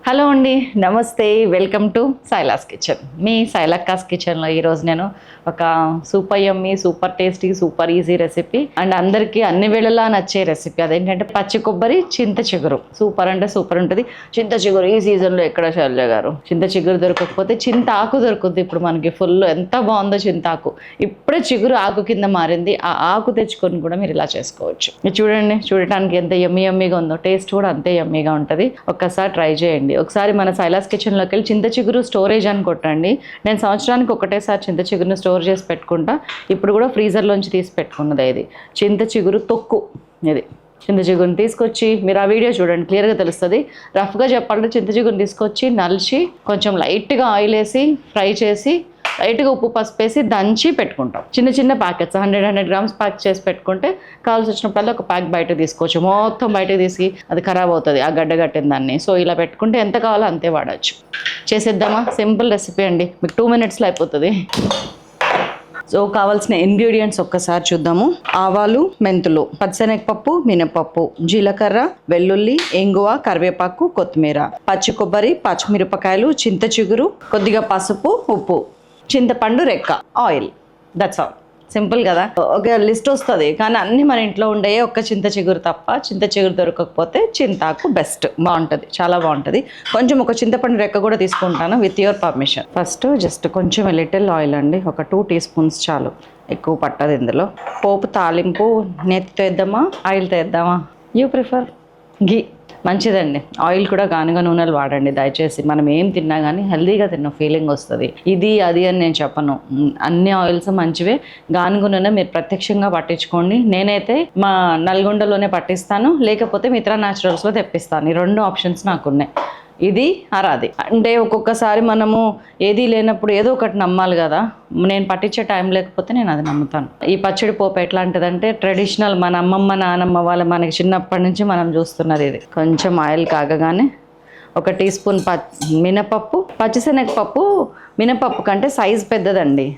Hello అండి, namaste. Welcome to Saila's kitchen. మీ సైలక్కాస్ కిచెన్లో ఈరోజు నేను ఒక super yummy, super tasty, super easy recipe and అందరికీ అన్ని వేళలా నచ్చే రెసిపీ. అదేంటంటే పచ్చి కొబ్బరి చింత చిగురు. సూపర్ అంటే సూపర్ ఉంటుంది. చింత చిగురు ఈ సీజన్లో ఎక్కడ శైలజ గారు చింత చిగురు దొరకకపోతే చింత ఆకు దొరుకుతుంది. ఇప్పుడు మనకి ఫుల్ ఎంత బాగుందో చింతాకు. ఇప్పుడే చిగురు ఆకు కింద మారింది. ఆ ఆకు తెచ్చుకొని కూడా మీరు ఇలా చేసుకోవచ్చు. ఇది చూడండి, చూడటానికి ఎంత యమ్మీ యమ్మీగా ఉందో, టేస్ట్ కూడా అంతే యమ్మీగా ఉంటుంది. ఒక్కసారి ట్రై చేయండి. ఒకసారి మన సైలాస్ కిచెన్లోకి వెళ్ళి చింత చిగురు స్టోరేజ్ అని కొట్టండి. నేను సంవత్సరానికి ఒకటేసారి చింత చిగురుని స్టోర్ చేసి పెట్టుకుంటా. ఇప్పుడు కూడా ఫ్రీజర్లోంచి తీసి పెట్టుకున్నది ఇది చింత చిగురు తొక్కు. ఇది చింత చిగురుని తీసుకొచ్చి మీరు ఆ వీడియో చూడండి, క్లియర్గా తెలుస్తుంది. రఫ్గా చెప్పాలంటే చింత చిగురుని తీసుకొచ్చి నలిచి కొంచెం లైట్గా ఆయిల్ వేసి ఫ్రై చేసి లైట్గా ఉప్పు పసుపు వేసి దంచి పెట్టుకుంటాం. చిన్న చిన్న ప్యాకెట్స్ 100 గ్రామ్స్ ప్యాక్ చేసి పెట్టుకుంటే కావాల్సి వచ్చినప్పుడల్లా ఒక ప్యాక్ బయట తీసుకోవచ్చు. మొత్తం బయటకు తీసి అది ఖరాబ్ అవుతుంది ఆ గడ్డ కట్టిన దాన్ని. సో ఇలా పెట్టుకుంటే ఎంత కావాలో అంతే వాడచ్చు. చేసేద్దామా? సింపుల్ రెసిపీ అండి, మీకు 2 minutesలో అయిపోతుంది. సో కావాల్సిన ఇంగ్రీడియంట్స్ ఒక్కసారి చూద్దాము. ఆవాలు, మెంతులు, పచ్చిశనగపప్పు, మినపప్పు, జీలకర్ర, వెల్లుల్లి, ఇంగువ, కరివేపాకు, కొత్తిమీర, పచ్చి కొబ్బరి, పచ్చిమిరపకాయలు, చింత చిగురు, కొద్దిగా పసుపు, ఉప్పు, చింతపండు రెక్క, ఆయిల్. That's all. సింపుల్ కదా. ఒక లిస్ట్ వస్తుంది కానీ అన్నీ మన ఇంట్లో ఉండే ఒక్క చింత చిగురు తప్ప. చింత చిగురు దొరకకపోతే చింతాకు బెస్ట్, బాగుంటుంది, చాలా బాగుంటుంది. కొంచెం ఒక చింతపండు రెక్క కూడా తీసుకుంటాను with your permission. First just కొంచెం లిటిల్ ఆయిల్ అండి, ఒక 2 teaspoons చాలు, ఎక్కువ పట్టదు ఇందులో. పోపు తాలింపు నెత్తితో వేద్దామా ఆయిల్తో వేద్దామా? యూ ప్రిఫర్ ఘీ. మంచిదండి. ఆయిల్ కూడా గానుగ నూనెలు వాడండి దయచేసి. మనం ఏం తిన్నా కానీ హెల్దీగా తిన్న ఫీలింగ్ వస్తుంది. ఇది అది అని నేను చెప్పను, అన్ని ఆయిల్స్ మంచివే. గానుగ నూనె మీరు ప్రత్యక్షంగా పట్టించుకోండి. నేనైతే మా నల్గొండలోనే పట్టిస్తాను, లేకపోతే మిత్రా న్యాచురల్స్లో తెప్పిస్తాను. ఈ 2 ఆప్షన్స్ నాకున్నాయి, ఇది అది. అంటే ఒక్కొక్కసారి మనము ఏది లేనప్పుడు ఏదో ఒకటి నమ్మాలి కదా. నేను పట్టించే టైం లేకపోతే నేను అది నమ్ముతాను. ఈ పచ్చడి పోపు ఎట్లాంటిదంటే ట్రెడిషనల్, మన అమ్మమ్మ నానమ్మ వాళ్ళ మనకి చిన్నప్పటి నుంచి మనం చూస్తున్నది ఇది. కొంచెం ఆయిల్ కాగగానే 1 teaspoon మినపప్పు. పచ్చిశనగపప్పు మినపప్పు కంటే సైజ్ పెద్దదండి,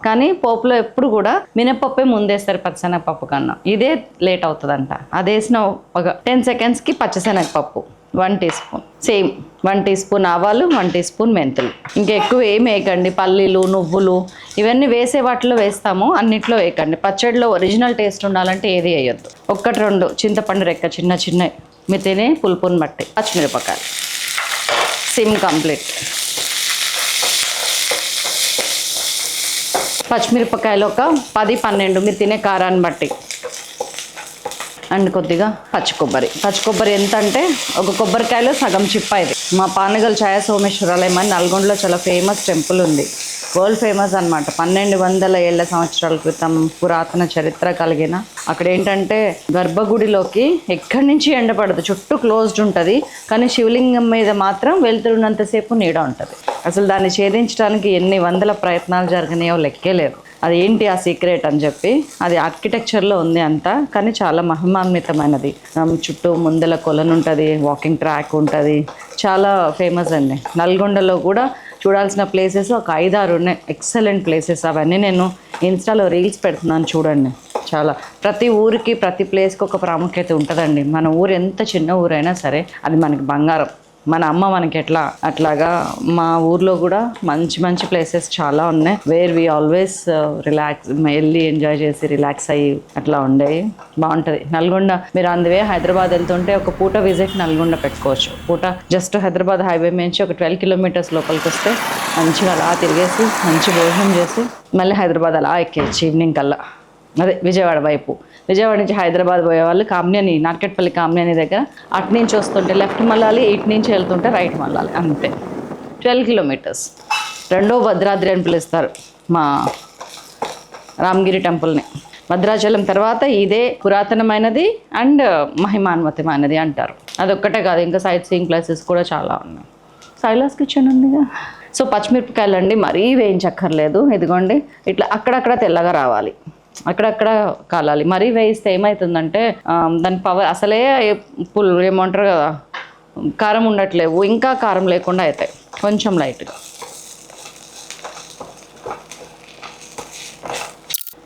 కానీ పోపులో ఎప్పుడు కూడా మినపప్పే ముందేస్తారు పచ్చిశనగపప్పు కన్నా. ఇదే లేట్ అవుతుందంట. అది వేసిన ఒక 10 secondsకి పచ్చిశనగపప్పు 1 teaspoon, సేమ్ 1 teaspoon ఆవాలు, 1 teaspoon మెంతులు. ఇంకా ఎక్కువ ఏమి వేయకండి. పల్లీలు, నువ్వులు ఇవన్నీ వేసే వాటిలో వేస్తాము, అన్నిట్లో వేయకండి. పచ్చడిలో ఒరిజినల్ టేస్ట్ ఉండాలంటే ఏది వేయొద్దు. 1-2 చింతపండు రెక్క చిన్న చిన్న, మీరు తినే పులుపుని బట్టి. పచ్చిమిరపకాయలు సిమ్ కంప్లీట్. పచ్చిమిరపకాయలు ఒక 10-12 మీరు తినే కారాన్ని బట్టి. అండ్ కొద్దిగా పచ్చి కొబ్బరి ఎంత అంటే ఒక కొబ్బరికాయలో సగం చిప్ప. ఇది మా పానగల్ ఛాయ సోమేశ్వరాలయం అని నల్గొండలో చాలా ఫేమస్ టెంపుల్ ఉంది, వరల్డ్ ఫేమస్ అనమాట. 1200 ఏళ్ల సంవత్సరాల క్రితం పురాతన చరిత్ర కలిగిన. అక్కడ ఏంటంటే గర్భగుడిలోకి ఎక్కడి నుంచి ఎండపడదు, చుట్టూ క్లోజ్డ్ ఉంటుంది, కానీ శివలింగం మీద మాత్రం వెళ్తున్నంతసేపు నీడ ఉంటుంది. అసలు దాన్ని ఛేదించడానికి ఎన్ని వందల ప్రయత్నాలు జరిగినాయో లెక్కే లేదు. అది ఏంటి ఆ సీక్రెట్ అని చెప్పి, అది ఆర్కిటెక్చర్లో ఉంది అంతా, కానీ చాలా మహిమాన్వితమైనది. చుట్టూ ముందల కొలను ఉంటుంది, వాకింగ్ ట్రాక్ ఉంటుంది, చాలా ఫేమస్ అండి. నల్గొండలో కూడా చూడాల్సిన ప్లేసెస్ ఒక 5-6 ఉన్నాయి, ఎక్సలెంట్ ప్లేసెస్. అవన్నీ నేను ఇన్స్టాలో రీల్స్ పెడుతున్నాను చూడండి. చాలా ప్రతి ఊరికి ప్రతి ప్లేస్కి ఒక ప్రాముఖ్యత ఉంటుందండి. మన ఊరు ఎంత చిన్న ఊరైనా సరే అది మనకి బంగారం. మన అమ్మ మనకి అట్లాగా మా ఊర్లో కూడా మంచి మంచి ప్లేసెస్ చాలా ఉన్నాయి, వేర్ వి ఆల్వేస్ రిలాక్స్, వెళ్ళి ఎంజాయ్ చేసి రిలాక్స్ అయ్యి అట్లా ఉండేవి. బాగుంటుంది నల్గొండ. మీరు అందువే హైదరాబాద్ వెళ్తుంటే ఒక పూట విజిట్ నల్గొండ పెట్టుకోవచ్చు. పూట జస్ట్ హైదరాబాద్ హైవే నుంచి ఒక 12 kilometers లోపలికి వస్తే మంచిగా అలా తిరిగేసి మంచి భోజనం చేసి మళ్ళీ హైదరాబాద్ అలా ఎక్కేయచ్చు ఈవినింగ్ కల్లా. అదే విజయవాడ వైపు. విజయవాడ నుంచి హైదరాబాద్ పోయేవాళ్ళు కామ్నేని, నార్కెట్పల్లి కామ్నేని దగ్గర అటు నుంచి వస్తుంటే లెఫ్ట్ మళ్ళాలి, ఇటు నుంచి వెళ్తుంటే రైట్ మళ్ళాలి, అంతే. 12 kilometers. 2వ భద్రాద్రి అని పిలుస్తారు మా రామగిరి టెంపుల్ని. భద్రాచలం తర్వాత ఇదే పురాతనమైనది అండ్ మహిమాన్వితమైనది అంటారు. అదొక్కటే కాదు, ఇంకా సైట్ సీయింగ్ ప్లేసెస్ కూడా చాలా ఉన్నాయి. సైలాస్ కిచెన్ ఉందిగా. సో పచ్చిమిరపకాయలు అండి మరీ వేయించక్కర్లేదు. ఇదిగోండి ఇట్లా అక్కడక్కడ తెల్లగా రావాలి, అక్కడక్కడ కాలాలి. మరీ వేయిస్తే ఏమవుతుందంటే దాని పవర్ అసలే ఏమంటారు కదా, కారం ఉండట్లేవు, ఇంకా కారం లేకుండా అవుతాయి. కొంచెం లైట్గా,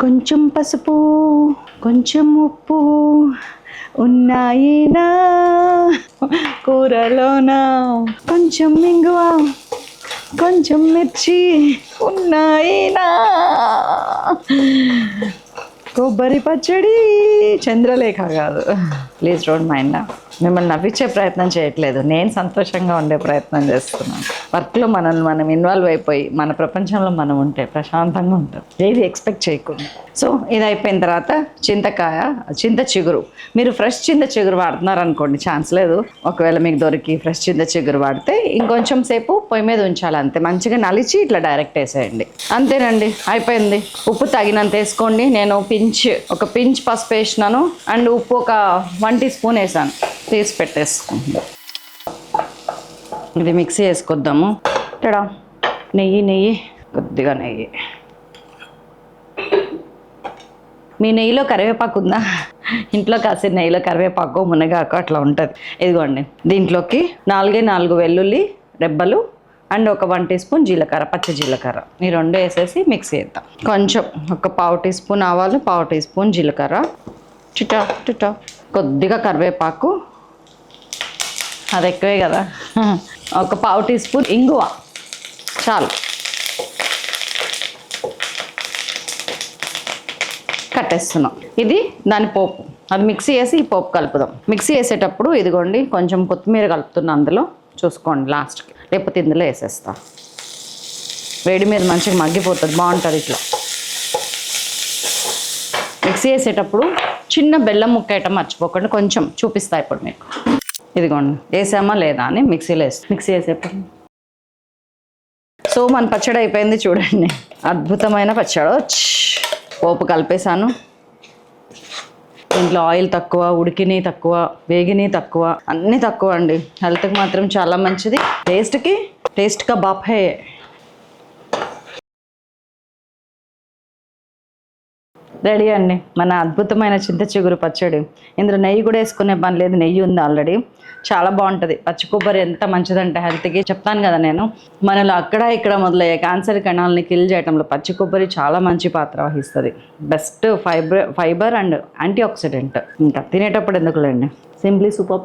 కొంచెం పసుపు, కొంచెం ఉప్పు, ఉన్నాయినా కూరలోనా కొంచెం ఇంగువ కొంచెం మిర్చి ఉన్నాయినా కొబ్బరి పచ్చడి చంద్రలేఖ కాదు. Please don't mind. మిమ్మల్ని నవ్వించే ప్రయత్నం చేయట్లేదు, నేను సంతోషంగా ఉండే ప్రయత్నం చేస్తున్నాను. వర్క్లో మనల్ని మనం ఇన్వాల్వ్ అయిపోయి మన ప్రపంచంలో మనం ఉంటే ప్రశాంతంగా ఉంటాం, ఏది ఎక్స్పెక్ట్ చేయకుండా. సో ఇది అయిపోయిన తర్వాత చింత చిగురు. మీరు ఫ్రెష్ చింత చిగురు వాడుతున్నారు అనుకోండి, ఛాన్స్ లేదు. ఒకవేళ మీకు దొరికి ఫ్రెష్ చింత చిగురు వాడితే ఇంకొంచెం సేపు పొయ్యి మీద ఉంచాలి, అంతే. మంచిగా నలిచి ఇట్లా డైరెక్ట్ వేసేయండి, అంతేనండి, అయిపోయింది. ఉప్పు తగినంత వేసుకోండి. నేను ఒక పించ్ పసుపు వేసినాను అండ్ ఉప్పు ఒక 1 టీ స్పూన్ వేసాను, తీసి పెట్టేసుకుంటాం. ఇది మిక్సీ వేసుకొద్దాము. టడా నెయ్యి కొద్దిగా నెయ్యి. మీ నెయ్యిలో కరివేపాకు ఉందా? ఇంట్లో కాసిన నెయ్యిలో కరివేపాకు మునగాకు అట్లా ఉంటుంది. ఇదిగోండి, దీంట్లోకి 4 వెల్లుల్లి రెబ్బలు అండ్ ఒక 1 టీ స్పూన్ జీలకర్ర, పచ్చి జీలకర్ర, ఈ 2 వేసేసి మిక్సీ చేద్దాం. కొంచెం ఒక 1/2 టీ స్పూన్ ఆవాలు, 1/2 టీ స్పూన్ జీలకర్ర, టిటా కొద్దిగా కరివేపాకు, అది ఎక్కువే కదా, ఒక 1/2 టీ స్పూన్ ఇంగువ చాలు. కట్టేస్తున్నాం. ఇది దాని పోపు, అది మిక్సీ వేసి ఈ పోపు కలుపుదాం. మిక్సీ వేసేటప్పుడు ఇదిగోండి కొంచెం కొత్తిమీర కలుపుతున్నా, అందులో చూసుకోండి లాస్ట్కి, లేకపోతే ఇందులో వేసేస్తా. వేడి మీద మంచిగా మగ్గిపోతుంది, బాగుంటుంది ఇట్లా. మిక్సీ వేసేటప్పుడు చిన్న బెల్లం ముక్క వేయటం మర్చిపోకండి, కొంచెం చూపిస్తా ఇప్పుడు మీకు. ఇదిగోండి వేసామా లేదా అని మిక్సీ వేసేటప్పుడు. సో మన పచ్చడి అయిపోయింది చూడండి, అద్భుతమైన పచ్చడి. పోపు కలిపేసాను. దీంట్లో ఆయిల్ తక్కువ, ఉడికిని తక్కువ, వేగిని తక్కువ, అన్నీ తక్కువ అండి. హెల్త్కి మాత్రం చాలా మంచిది, టేస్ట్గా బాపే. రెడీ అండి మన అద్భుతమైన చింత చిగురు పచ్చడి. ఇందులో నెయ్యి కూడా వేసుకునే పని లేదు, నెయ్యి ఉంది ఆల్రెడీ. చాలా బాగుంటుంది. పచ్చి కొబ్బరి ఎంత మంచిదంటే హెల్త్కి, చెప్తాను కదా నేను, మనలో అక్కడ ఇక్కడ మొదలయ్యే క్యాన్సర్ కణాలని కిల్ చేయడంలో పచ్చి కొబ్బరి చాలా మంచి పాత్ర వహిస్తుంది. Best fibre and anti oxidant. ఇంకా తినేటప్పుడు ఎందుకులేండి, సింప్లీ సూపర్.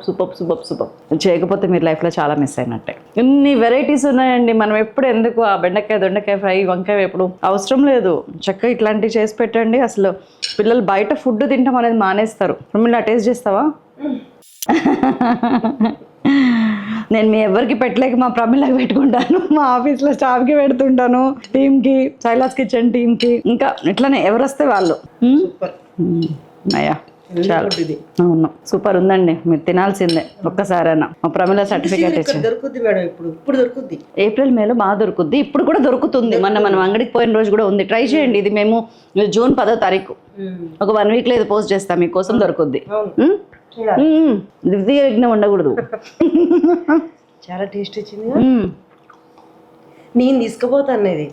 చేయకపోతే మీరు లైఫ్లో చాలా మిస్ అయినట్టే. ఇన్ని వెరైటీస్ ఉన్నాయండి. మనం ఎప్పుడు ఎందుకు ఆ బెండకాయ, దొండకాయ ఫ్రై, వంకాయ ఎప్పుడు అవసరం లేదు. చక్కగా ఇట్లాంటివి చేసి పెట్టండి. అసలు పిల్లలు బయట ఫుడ్ తింటాం అనేది మానేస్తారు. మిమ్మల్ని టేస్ట్ చేస్తావా? నేను మీ ఎవరికి పెట్టలేక మా ప్రమిళకి పెట్టుకుంటాను, మా ఆఫీస్లో స్టాఫ్కి పెడుతుంటాను, టీమ్కి, సైలాస్ కిచెన్ టీమ్కి, ఇంకా ఇట్లానే ఎవరు వస్తే వాళ్ళు. అయ్యా చాలా అవును, సూపర్ ఉందండి, మీరు తినాల్సిందే ఒక్కసారైనా. మా ప్రమిళ సర్టిఫికేట్ ఇచ్చింది. ఏప్రిల్ మేలో బాగా దొరుకుద్ది, ఇప్పుడు కూడా దొరుకుతుంది. మనం అంగడికి పోయిన రోజు కూడా ఉంది, ట్రై చేయండి. ఇది మేము జూన్ 10వ తారీఖు, ఒక 1 వీక్లో ఇది పోస్ట్ చేస్తాం, మీకోసం దొరుకుద్ది. ద్వితీయ విఘ్నం ఉండకూడదు. చాలా టేస్ట్ వచ్చింది. నేను తీసుకుపోతాను ఇది.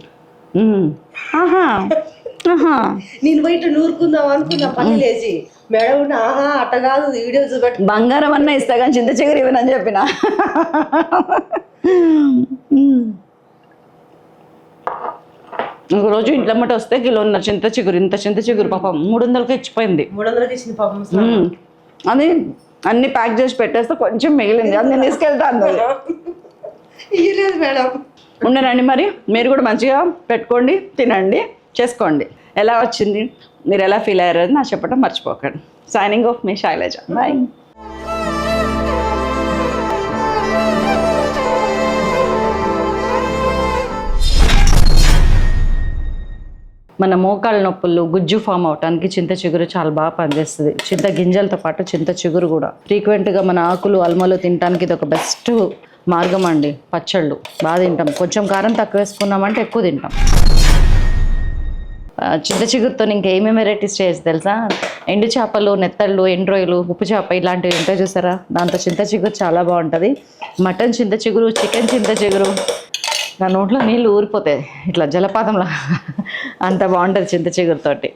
నేను బయట నూరుకుందాం అనుకున్నా, పని లేచి మేడం అట్ట కాదు, వీడియో చూపెట్టి బంగారం అన్నా ఇస్తా కానీ చింత చిగురు ఇవ్వనని చెప్పిన. ఒకరోజు ఇంట్లో మట్టి వస్తే కిలోన్న చింత చిగురు, ఇంత చింత చిగురు పాపం 300కి ఇచ్చిపోయింది. 300కి ఇచ్చింది పాపం. అది అన్ని ప్యాక్ చేసి పెట్టేస్తే కొంచెం మిగిలింది, అది నేను తీసుకెళ్తాను. ఇయ్యలేదు మేడం. ఉండనండి, మరి మీరు కూడా మంచిగా పెట్టుకోండి, తినండి, చేసుకోండి. ఎలా వచ్చింది, మీరు ఎలా ఫీల్ అయ్యారు నాకు చెప్పడం మర్చిపోకండి. సైనింగ్ ఆఫ్ మీ శైలజ, బాయ్. మన మోకాళ్ళ నొప్పులు, గుజ్జు ఫామ్ అవడానికి చింత చిగురు చాలా బాగా పనిచేస్తుంది. చింత గింజలతో పాటు చింత చిగురు కూడా ఫ్రీక్వెంట్గా మన ఆకులు, అల్మలు తినడానికి ఇది ఒక బెస్ట్ మార్గం అండి. పచ్చళ్ళు బాగా తింటాం, కొంచెం కారం తక్కువ వేసుకున్నామంటే ఎక్కువ తింటాం. చింత చిగురుతో ఇంకేమేమి వెరైటీస్ చేయొచ్చు తెలుసా? ఎండు చేపలు, నెత్తళ్ళు, ఎండ్రోయిలు, ఉప్పు చేప ఇలాంటివి ఉంటాయి చూసారా, దాంతో చింత చిగురు చాలా బాగుంటుంది. మటన్ చింత చిగురు, చికెన్ చింత చిగురు, నా నోట్లో నీళ్ళు ఊరిపోతాయి ఇట్లా జలపాతంలా, అంత బాగుంటుంది చింత చిగురుతోటి.